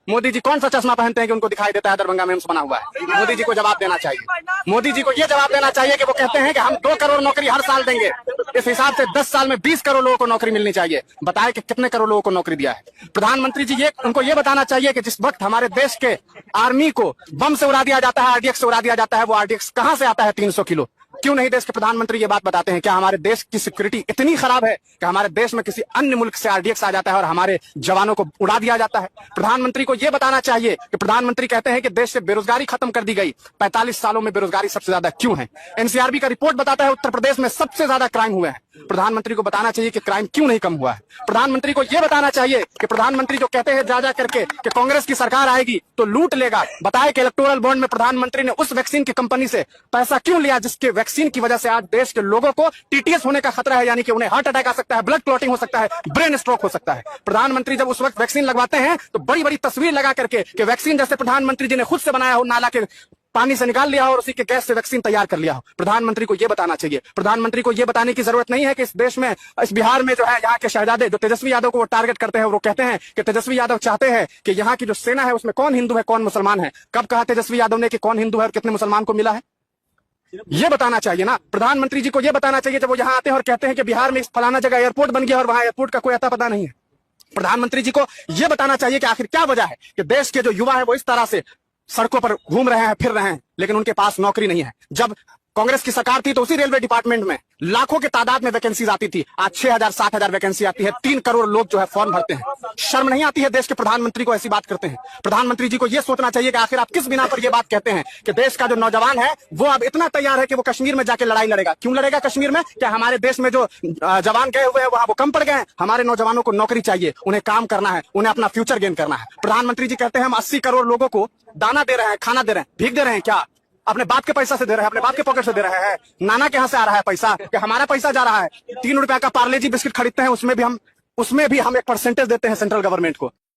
मोदी जी कौन सा चश्मा पहनते हैं कि उनको दिखाई देता है दरभंगा में एम्स बना हुआ है? मोदी जी को जवाब देना चाहिए। मोदी जी को ये जवाब देना चाहिए कि वो कहते हैं कि हम 2 करोड़ नौकरी हर साल देंगे, इस हिसाब से 10 साल में 20 करोड़ लोगों को नौकरी मिलनी चाहिए। बताए कि कितने करोड़ लोगों को नौकरी दिया है प्रधानमंत्री जी? ये उनको ये बताना चाहिए कि जिस वक्त हमारे देश के आर्मी को बम से उड़ा दिया जाता है, आरडीएक्स से उड़ा दिया जाता है, वो आरडीएक्स कहां से आता है 300 किलो? क्यों नहीं देश के प्रधानमंत्री ये बात बताते हैं? क्या हमारे देश की सिक्योरिटी इतनी खराब है कि हमारे देश में किसी अन्य मुल्क से आरडीएक्स आ जाता है और हमारे जवानों को उड़ा दिया जाता है? प्रधानमंत्री को यह बताना चाहिए कि प्रधानमंत्री कहते हैं कि देश से बेरोजगारी खत्म कर दी गई, 45 सालों में बेरोजगारी सबसे ज्यादा क्यों है? एनसीआरबी का रिपोर्ट बताता है उत्तर प्रदेश में सबसे ज्यादा क्राइम हुए हैं। प्रधानमंत्री को बताना चाहिए कि क्राइम क्यों नहीं कम हुआ है। प्रधानमंत्री को यह बताना चाहिए कि प्रधानमंत्री जो कहते हैं जा करके कि कांग्रेस की सरकार आएगी तो लूट लेगा, बताए कि इलेक्टोरल बॉन्ड में प्रधानमंत्री ने उस वैक्सीन की कंपनी से पैसा क्यों लिया जिसके वैक्सीन की वजह से आज देश के लोगों को टीटीएस होने का खतरा है, यानी कि उन्हें हार्ट अटैक आ सकता है, ब्लड क्लॉटिंग हो सकता है, ब्रेन स्ट्रोक हो सकता है। प्रधानमंत्री जब उस वक्त वैक्सीन लगवाते हैं तो बड़ी बड़ी तस्वीर लगा करके कि वैक्सीन जैसे प्रधानमंत्री जी ने खुद से बनाया हो, नाला के पानी से निकाल लिया हो और उसी के गैस से वैक्सीन तैयार कर लिया हो। प्रधानमंत्री को यह बताना चाहिए। प्रधानमंत्री को यह बताने की जरूरत नहीं है कि इस देश में, इस बिहार में जो है यहाँ के शहजादे जो तेजस्वी यादव को वो टारगेट करते हैं, वो कहते हैं कि तेजस्वी यादव चाहते हैं कि यहाँ की जो सेना है उसमें कौन हिंदू है कौन मुसलमान है। कब कहा तेजस्वी यादव ने कि कौन हिंदू है और कितने मुसलमान को मिला है? ये बताना चाहिए ना। प्रधानमंत्री जी को यह बताना चाहिए जब वो यहाँ आते हैं और कहते हैं कि बिहार में इस फलाना जगह एयरपोर्ट बन गया और वहां एयरपोर्ट का कोई अता पता नहीं है। प्रधानमंत्री जी को यह बताना चाहिए कि आखिर क्या वजह है कि देश के जो युवा है वो इस तरह से सड़कों पर घूम रहे हैं, फिर रहे हैं, लेकिन उनके पास नौकरी नहीं है। जब कांग्रेस की सरकार थी तो उसी रेलवे डिपार्टमेंट में लाखों के तादाद में वैकेंसीज आती थी, आज 6,000 7,000 वैकेंसी आती है, 3 करोड़ लोग जो है फॉर्म भरते हैं। शर्म नहीं आती है देश के प्रधानमंत्री को ऐसी बात करते हैं? प्रधानमंत्री जी को यह सोचना चाहिए कि आखिर आप किस बिना पर यह बात कहते हैं कि देश का जो नौजवान है वो अब इतना तैयार है कि वो कश्मीर में जाके लड़ाई लड़ेगा। क्यों लड़ेगा कश्मीर में? क्या हमारे देश में जो जवान गए हुए हैं वहां वो कम पड़ गए हैं? हमारे नौजवानों को नौकरी चाहिए, उन्हें काम करना है, उन्हें अपना फ्यूचर गेन करना है। प्रधानमंत्री जी कहते हैं हम 80 करोड़ लोगों को दाना दे रहे हैं, खाना दे रहे हैं, भीख दे रहे हैं। क्या अपने बाप के पैसा से दे रहे हैं? अपने बाप के पॉकेट से दे रहे हैं? नाना के यहाँ से आ रहा है पैसा कि हमारा पैसा जा रहा है? 3 रुपया का पार्ले जी बिस्किट खरीदते हैं, उसमें भी हम एक परसेंटेज देते हैं सेंट्रल गवर्नमेंट को।